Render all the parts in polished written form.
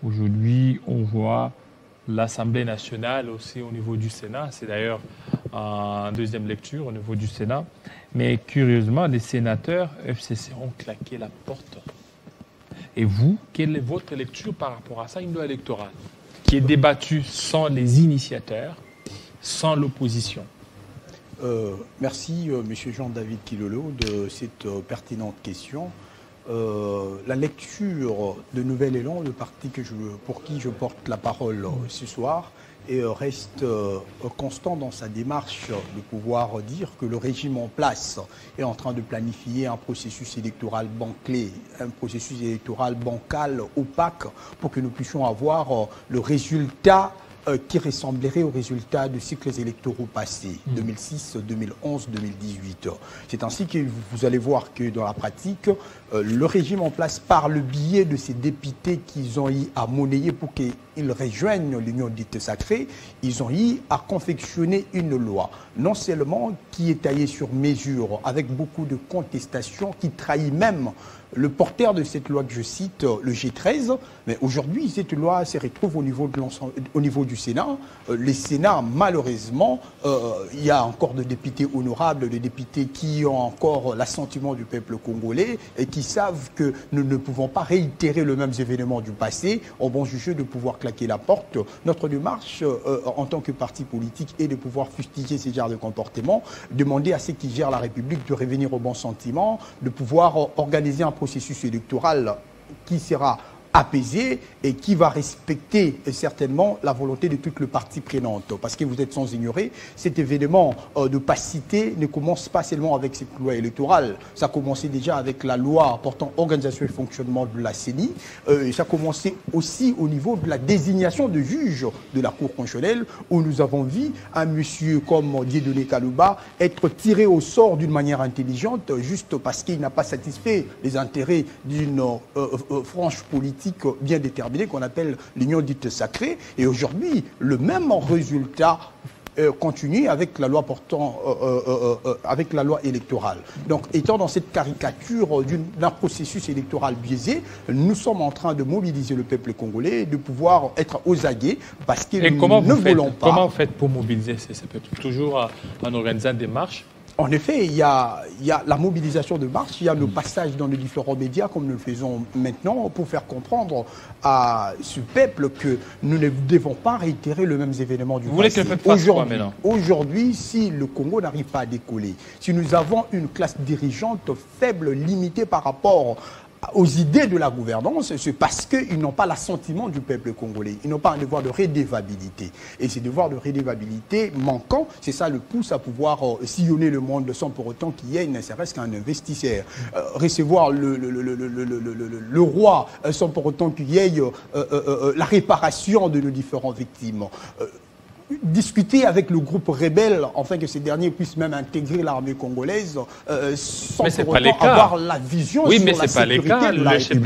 Aujourd'hui, on voit l'Assemblée nationale aussi au niveau du Sénat. C'est d'ailleurs en deuxième lecture au niveau du Sénat. Mais curieusement, les sénateurs FCC ont claqué la porte. Et vous, quelle est votre lecture par rapport à ça, une loi électorale qui est débattue sans les initiateurs, sans l'opposition? Merci, M. Jean-David Kilolo, de cette pertinente question. La lecture de Nouvel Élan, le parti pour qui je porte la parole ce soir, reste constant dans sa démarche de pouvoir dire que le régime en place est en train de planifier un processus électoral bancal, un processus électoral bancal, opaque, pour que nous puissions avoir le résultat qui ressemblerait aux résultats de cycles électoraux passés, 2006, 2011, 2018. C'est ainsi que vous allez voir que dans la pratique, le régime en place, par le biais de ces députés qu'ils ont eu à monnayer pour qu'ils rejoignent l'Union dite sacrée, ils ont eu à confectionner une loi, non seulement qui est taillée sur mesure, avec beaucoup de contestations, qui trahit même le porteur de cette loi que je cite, le G13, mais aujourd'hui, cette loi se retrouve au niveau du Sénat. Les Sénats, malheureusement, il y a encore des députés honorables, des députés qui ont encore l'assentiment du peuple congolais et qui savent que nous ne pouvons pas réitérer le même événement du passé au bon juge de pouvoir claquer la porte. Notre démarche, en tant que parti politique, est de pouvoir fustiger ces genres de comportements, demander à ceux qui gèrent la République de revenir au bon sentiment, de pouvoir organiser un processus électoral qui sera apaisé et qui va respecter certainement la volonté de toutes les parties prenantes. Parce que vous êtes sans ignorer, cet événement de passité ne commence pas seulement avec cette loi électorale. Ça a commencé déjà avec la loi portant organisation et fonctionnement de la CENI. Ça a commencé aussi au niveau de la désignation de juges de la Cour constitutionnelle, où nous avons vu un monsieur comme Dieudonné Kalouba être tiré au sort d'une manière intelligente, juste parce qu'il n'a pas satisfait les intérêts d'une frange politique bien déterminée qu'on appelle l'union dite sacrée. Et aujourd'hui, le même résultat continue avec la loi avec la loi électorale. Donc, étant dans cette caricature d'un processus électoral biaisé, nous sommes en train de mobiliser le peuple congolais, de pouvoir être aux aguets, parce que nous ne voulons pas... Comment vous faites pour mobiliser ce peuple? Toujours en organisant des marches? En effet, il y a la mobilisation de marche, il y a le passage dans les différents médias, comme nous le faisons maintenant, pour faire comprendre à ce peuple que nous ne devons pas réitérer le même événement du passé. Vous voulez que le peuple fasse quoi maintenant? Aujourd'hui, si le Congo n'arrive pas à décoller, si nous avons une classe dirigeante faible, limitée par rapport aux idées de la gouvernance, c'est parce qu'ils n'ont pas l'assentiment du peuple congolais. Ils n'ont pas un devoir de redevabilité. Et ces devoirs de redevabilité manquants, c'est ça le pousse à pouvoir sillonner le monde sans pour autant qu'il y ait ne serait-ce qu'un investisseur. Recevoir le roi sans pour autant qu'il y ait la réparation de nos différentes victimes. Discuter avec le groupe rebelle, afin que ces derniers puissent même intégrer l'armée congolaise, sans pour autant avoir la vision sur la sécurité de la République. Le chef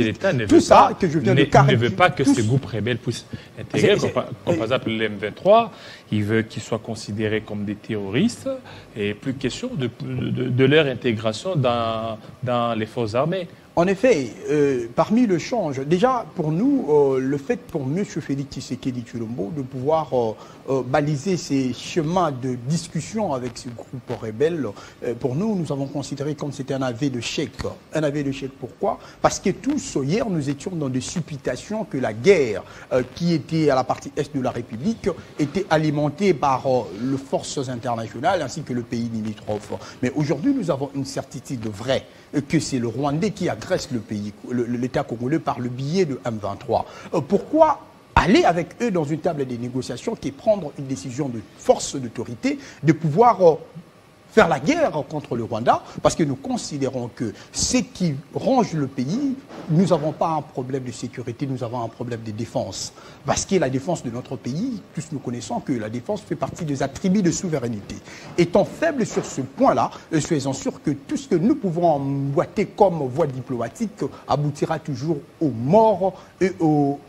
de l'État ne veut pas que ces groupes rebelles puissent intégrer, comme par exemple le M23, il veut qu'ils soient considérés comme des terroristes, et plus question de leur intégration dans les forces armées. En effet, parmi le change, déjà pour nous, le fait pour M. Félix Tshisekedi Tshilombo de pouvoir baliser ces chemins de discussion avec ce groupe rebelle, pour nous, nous avons considéré comme c'était un aveu de chèque. Un aveu de chèque, pourquoi? Parce que tous, hier, nous étions dans des supputations que la guerre qui était à la partie est de la République était alimentée par les forces internationales ainsi que le pays limitrophe. Mais aujourd'hui, nous avons une certitude vraie que c'est le Rwandais qui agresse le pays, l'État congolais par le biais de M23. Pourquoi aller avec eux dans une table des négociations qui est prendre une décision de force d'autorité de pouvoir faire la guerre contre le Rwanda, parce que nous considérons que ce qui ronge le pays, nous n'avons pas un problème de sécurité, nous avons un problème de défense. Parce que la défense de notre pays, tous nous connaissons que la défense fait partie des attributs de souveraineté. Étant faible sur ce point-là, soyons sûrs que tout ce que nous pouvons emboîter comme voie diplomatique aboutira toujours aux morts et aux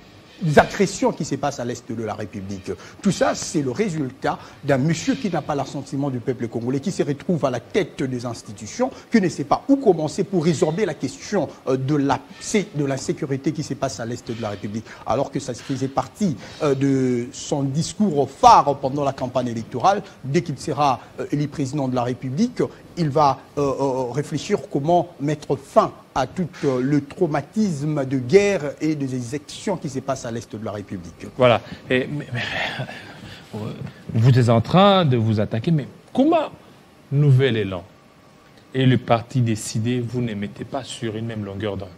agressions qui se passent à l'est de la République. Tout ça, c'est le résultat d'un monsieur qui n'a pas l'assentiment du peuple congolais, qui se retrouve à la tête des institutions, qui ne sait pas où commencer pour résorber la question de la sécurité qui se passe à l'est de la République, alors que ça faisait partie de son discours phare pendant la campagne électorale. Dès qu'il sera élu président de la République, il va réfléchir comment mettre fin à tout le traumatisme de guerre et des exactions qui se passent à l'est de la République. Voilà. Vous êtes en train de vous attaquer, mais comment Nouvel Élan et le parti décidé, vous ne mettez pas sur une même longueur d'onde?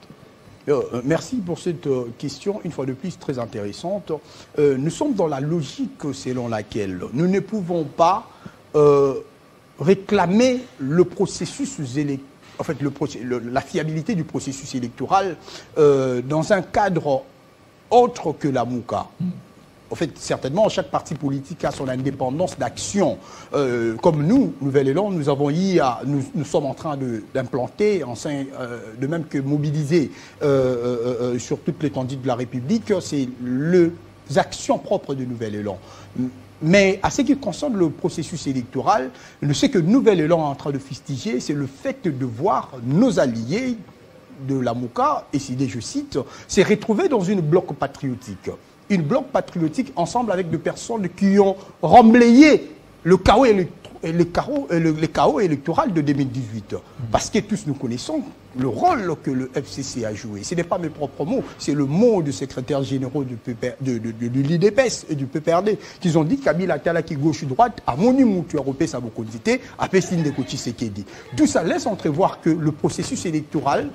Merci pour cette question, une fois de plus très intéressante. Nous sommes dans la logique selon laquelle nous ne pouvons pas réclamer le processus électoral, en fait, la fiabilité du processus électoral dans un cadre autre que la MOUCA. En fait, certainement, chaque parti politique a son indépendance d'action. Comme nous, Nouvel Élan, nous sommes en train d'implanter, de même que mobiliser sur toute l'étendue de la République, c'est les actions propres de Nouvel Élan. Mais à ce qui concerne le processus électoral, ce que Nouvel Élan est en train de fustiger, c'est le fait de voir nos alliés de la MOUCA, et je cite, s'est retrouvé dans une bloc patriotique. Une bloc patriotique ensemble avec des personnes qui ont remblayé le chaos électoral de 2018. Parce que tous nous connaissons le rôle que le FCC a joué. Ce n'est pas mes propres mots, c'est le mot du secrétaire général de l'IDPS et du PPRD, qui ont dit Kabila Talaki gauche-droite, à mon tu européen sa bocondité, à Pestine de Kochi Sekedi. Tout ça laisse entrevoir que le processus électoral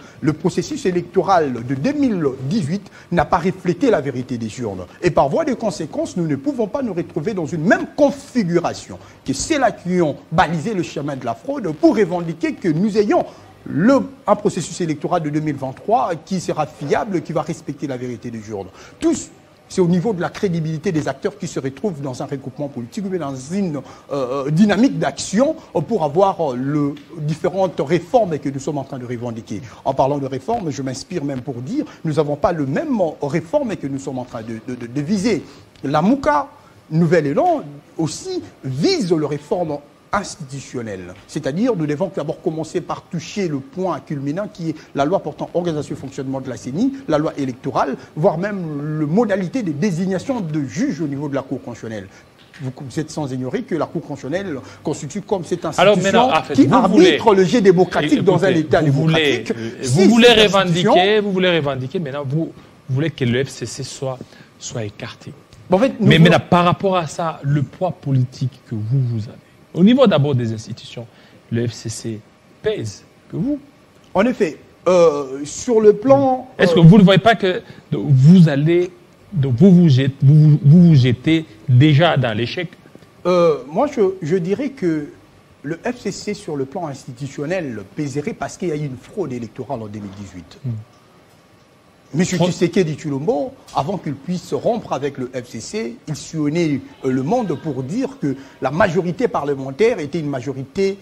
de 2018 n'a pas reflété la vérité des urnes. Et par voie de conséquence, nous ne pouvons pas nous retrouver dans une même configuration que ceux-là qui ont balisé le chemin de la fraude pour revendiquer que nous ayons un processus électoral de 2023 qui sera fiable, qui va respecter la vérité des urnes. Tous, c'est au niveau de la crédibilité des acteurs qui se retrouvent dans un regroupement politique ou dans une dynamique d'action pour avoir les différentes réformes que nous sommes en train de revendiquer. En parlant de réformes, je m'inspire même pour dire nous n'avons pas le même réforme que nous sommes en train de viser. La MOUCA, Nouvel Élan, aussi vise le réforme institutionnelle. C'est-à-dire, nous devons d'abord commencer par toucher le point culminant qui est la loi portant organisation et fonctionnement de la CENI, la loi électorale, voire même la modalité de désignation de juges au niveau de la Cour constitutionnelle. Vous êtes sans ignorer que la Cour constitutionnelle constitue comme cette institution qui arbitre le jeu démocratique dans un État démocratique. Vous voulez revendiquer, maintenant vous voulez que le FCC soit écarté. En fait, mais maintenant, par rapport à ça, le poids politique que vous avez, au niveau d'abord des institutions, le FCC pèse que vous. En effet, sur le plan... Est-ce que vous ne voyez pas que vous allez, vous vous jetez déjà dans l'échec? Moi, je dirais que le FCC, sur le plan institutionnel, pèserait parce qu'il y a eu une fraude électorale en 2018. M. Tshisekedi Tshilombo, avant qu'il puisse rompre avec le FCC, il sillonnait le monde pour dire que la majorité parlementaire était une majorité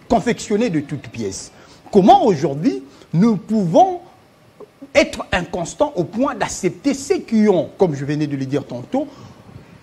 confectionnée de toutes pièces. Comment aujourd'hui nous pouvons être inconstants au point d'accepter ceux qui ont, comme je venais de le dire tantôt,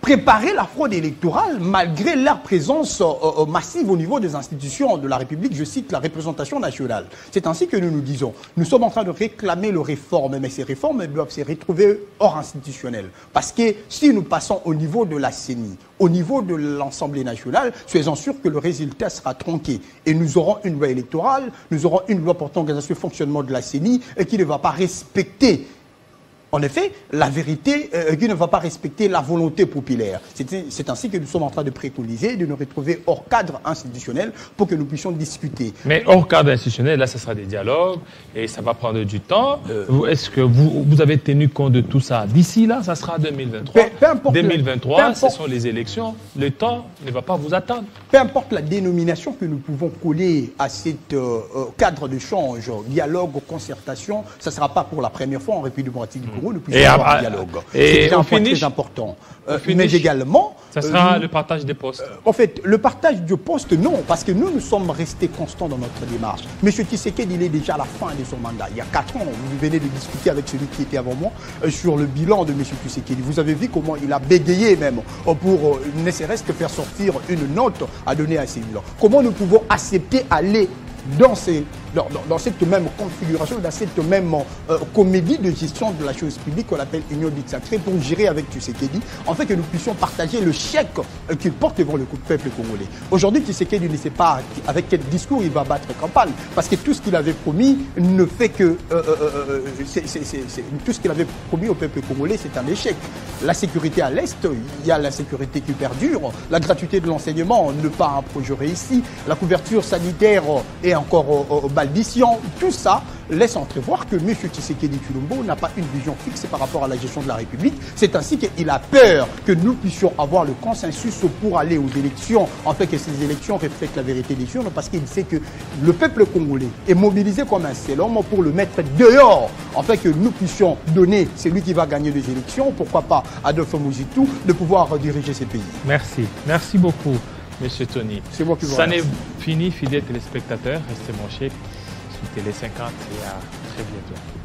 préparer la fraude électorale malgré leur présence massive au niveau des institutions de la République, je cite la représentation nationale. C'est ainsi que nous nous disons, nous sommes en train de réclamer les réformes, mais ces réformes doivent se retrouver hors institutionnel. Parce que si nous passons au niveau de la CENI, au niveau de l'Assemblée nationale, soyez sûrs que le résultat sera tronqué. Et nous aurons une loi électorale, nous aurons une loi portant organisation et fonctionnement de la CENI et qui ne va pas respecter en effet, la vérité qui ne va pas respecter la volonté populaire. C'est ainsi que nous sommes en train de préconiser, de nous retrouver hors cadre institutionnel pour que nous puissions discuter. Mais hors cadre institutionnel, là, ce sera des dialogues et ça va prendre du temps. Est-ce que vous avez tenu compte de tout ça? D'ici là, ça sera 2023. 2023, ce sont les élections. Le temps ne va pas vous attendre. Peu importe la dénomination que nous pouvons coller à ce cadre de change, dialogue, concertation, ça ne sera pas pour la première fois en République démocratique du Congo. Congo, nous puissions avoir un dialogue. C'est un point très important. Mais également... Ça sera le partage des postes. En fait, le partage de postes, non, parce que nous sommes restés constants dans notre démarche. M. Tshisekedi, il est déjà à la fin de son mandat. Il y a 4 ans, vous venez de discuter avec celui qui était avant moi sur le bilan de M. Tshisekedi. Vous avez vu comment il a bégayé même pour ne serait-ce que faire sortir une note à donner à ses bilans. Comment nous pouvons accepter aller dans cette même configuration, dans cette même comédie de gestion de la chose publique qu'on appelle Union dite sacrée pour gérer avec Tshisekedi, en fait que nous puissions partager le chèque qu'il porte devant le peuple congolais. Aujourd'hui, Tshisekedi ne sait pas avec quel discours il va battre campagne, parce que tout ce qu'il avait promis ne fait que... tout ce qu'il avait promis au peuple congolais, c'est un échec. La sécurité à l'Est, il y a la sécurité qui perdure, la gratuité de l'enseignement, ne pas un projet réussi, la couverture sanitaire est encore balbutiant. Tout ça laisse entrevoir que M. Tshisekedi Tshilombo n'a pas une vision fixe par rapport à la gestion de la République. C'est ainsi qu'il a peur que nous puissions avoir le consensus pour aller aux élections, en fait que ces élections reflètent la vérité des choses, parce qu'il sait que le peuple congolais est mobilisé comme un seul homme pour le mettre dehors, en fait que nous puissions donner celui qui va gagner les élections, pourquoi pas Adolphe Muzitu, de pouvoir diriger ces pays. Merci. Merci beaucoup, M. Tony. C'est moi qui vous remercie. Ça n'est fini, fidèles téléspectateurs. Restez branchés sur Télé 50 et à très bientôt.